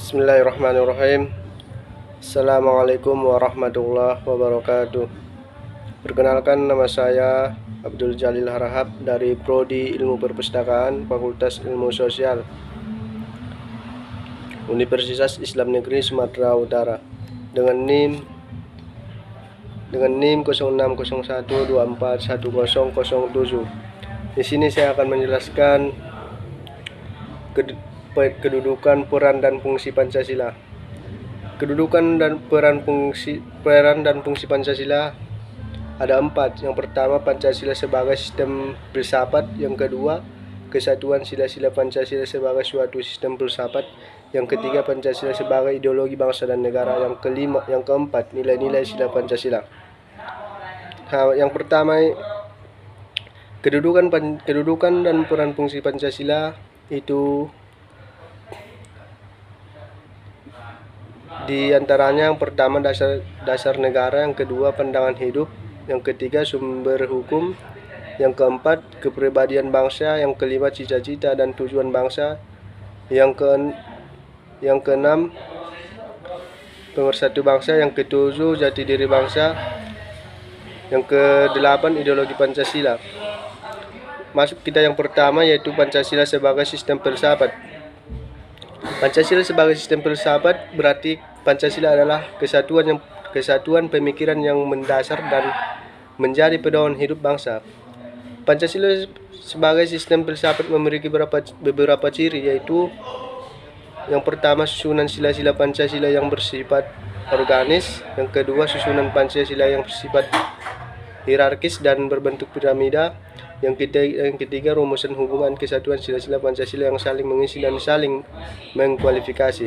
Bismillahirrahmanirrahim. Assalamualaikum warahmatullahi wabarakatuh. Perkenalkan, nama saya Abdul Jalil Harahap dari Prodi Ilmu Perpustakaan Fakultas Ilmu Sosial Universitas Islam Negeri Sumatera Utara dengan NIM 0601241007. Di sini saya akan menjelaskan kedudukan, peran dan fungsi Pancasila. Kedudukan dan peran dan fungsi Pancasila ada 4. Yang pertama, Pancasila sebagai sistem filsafat. Yang kedua, kesatuan sila-sila Pancasila sebagai suatu sistem filsafat. Yang ketiga, Pancasila sebagai ideologi bangsa dan negara. Yang keempat, nilai-nilai sila Pancasila. Yang pertama, kedudukan dan peran fungsi Pancasila itu di antaranya, yang pertama dasar negara, yang kedua pandangan hidup, yang ketiga sumber hukum, yang keempat kepribadian bangsa, yang kelima cita-cita dan tujuan bangsa, yang keenam pemersatu bangsa, yang ketujuh jati diri bangsa, yang kedelapan ideologi Pancasila. Masuk kita yang pertama, yaitu Pancasila sebagai sistem filsafat. Pancasila sebagai sistem filsafat berarti Pancasila adalah kesatuan pemikiran yang mendasar dan menjadi pedoman hidup bangsa. Pancasila sebagai sistem filsafat memiliki beberapa ciri, yaitu yang pertama, susunan sila-sila Pancasila yang bersifat organis. Yang kedua, susunan Pancasila yang bersifat hierarkis dan berbentuk piramida. Yang ketiga, rumusan hubungan kesatuan sila-sila Pancasila yang saling mengisi dan saling mengkualifikasi.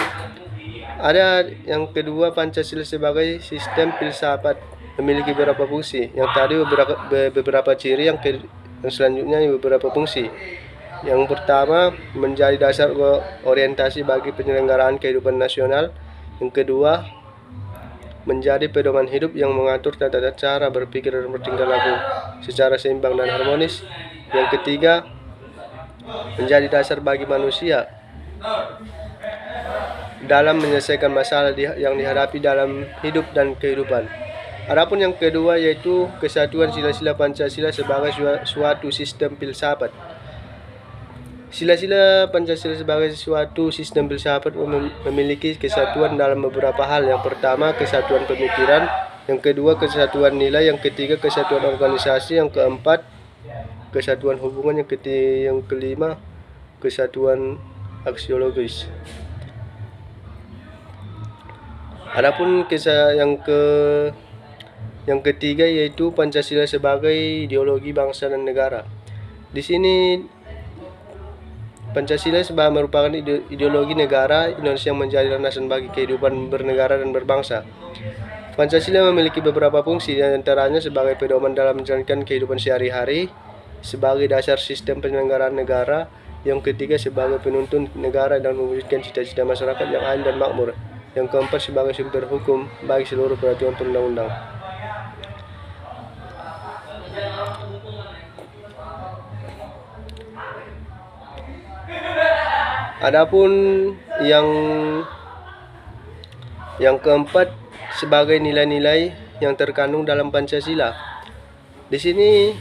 Ada yang kedua, Pancasila sebagai sistem filsafat memiliki beberapa fungsi. Yang tadi beberapa ciri, yang selanjutnya beberapa fungsi. Yang pertama, menjadi dasar orientasi bagi penyelenggaraan kehidupan nasional. Yang kedua, menjadi pedoman hidup yang mengatur tata cara berpikir dan bertingkah laku secara seimbang dan harmonis. Yang ketiga, menjadi dasar bagi manusia dalam menyelesaikan masalah yang dihadapi dalam hidup dan kehidupan. Adapun yang kedua, yaitu kesatuan sila-sila Pancasila sebagai suatu sistem filsafat. Sila-sila Pancasila sebagai suatu sistem filsafat memiliki kesatuan dalam beberapa hal. Yang pertama, kesatuan pemikiran. Yang kedua, kesatuan nilai. Yang ketiga, kesatuan organisasi. Yang keempat, kesatuan hubungan. Yang kelima, kesatuan aksiologis. Adapun yang ketiga, yaitu Pancasila sebagai ideologi bangsa dan negara. Di sini Pancasila merupakan ideologi negara Indonesia yang menjadi landasan bagi kehidupan bernegara dan berbangsa. Pancasila memiliki beberapa fungsi, di antaranya sebagai pedoman dalam menjalankan kehidupan sehari-hari, sebagai dasar sistem penyelenggaraan negara, yang ketiga sebagai penuntun negara dan mewujudkan cita-cita masyarakat yang adil dan makmur, yang keempat sebagai sumber hukum bagi seluruh peraturan perundang-undang. Adapun yang keempat, sebagai nilai-nilai yang terkandung dalam Pancasila. Di sini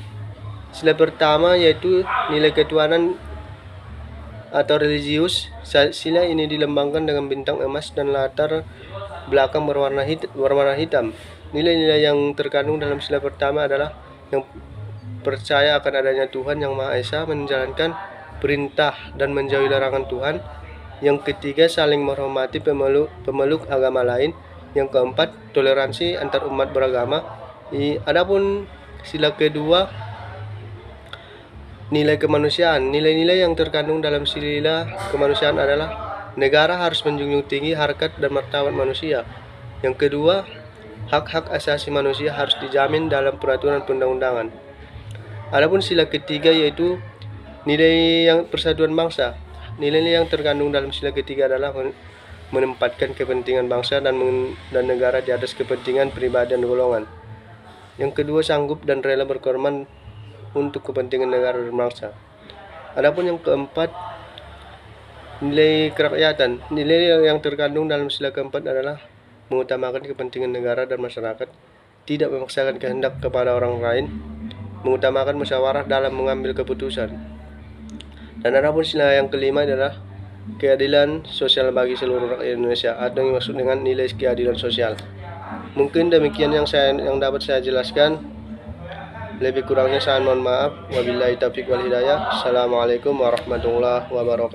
sila pertama, yaitu nilai ketuhanan atau religius. Sila ini dilambangkan dengan bintang emas dan latar belakang berwarna hitam. Nilai-nilai yang terkandung dalam sila pertama adalah yang percaya akan adanya Tuhan yang Maha Esa, menjalankan perintah dan menjauhi larangan Tuhan. Yang ketiga, saling menghormati pemeluk agama lain. Yang keempat, toleransi antar umat beragama. Adapun sila kedua, nilai kemanusiaan. Nilai-nilai yang terkandung dalam sila kemanusiaan adalah negara harus menjunjung tinggi harkat dan martabat manusia. Yang kedua, hak-hak asasi manusia harus dijamin dalam peraturan perundang-undangan. Adapun sila ketiga, yaitu nilai yang persatuan bangsa. Nilai-nilai yang terkandung dalam sila ketiga adalah menempatkan kepentingan bangsa dan negara di atas kepentingan pribadi dan golongan. Yang kedua, sanggup dan rela berkorban untuk kepentingan negara dan bangsa. Adapun yang keempat, Nilai kerakyatan. Nilai yang terkandung dalam sila keempat adalah mengutamakan kepentingan negara dan masyarakat, tidak memaksakan kehendak kepada orang lain, mengutamakan musyawarah dalam mengambil keputusan. Dan adapun sila yang kelima adalah keadilan sosial bagi seluruh rakyat Indonesia, atau yang dimaksud dengan nilai keadilan sosial. Mungkin demikian yang dapat saya jelaskan. Lebih kurangnya saya mohon maaf. Wabillahi taufiq wal hidayah. Assalamualaikum warahmatullahi wabarakatuh.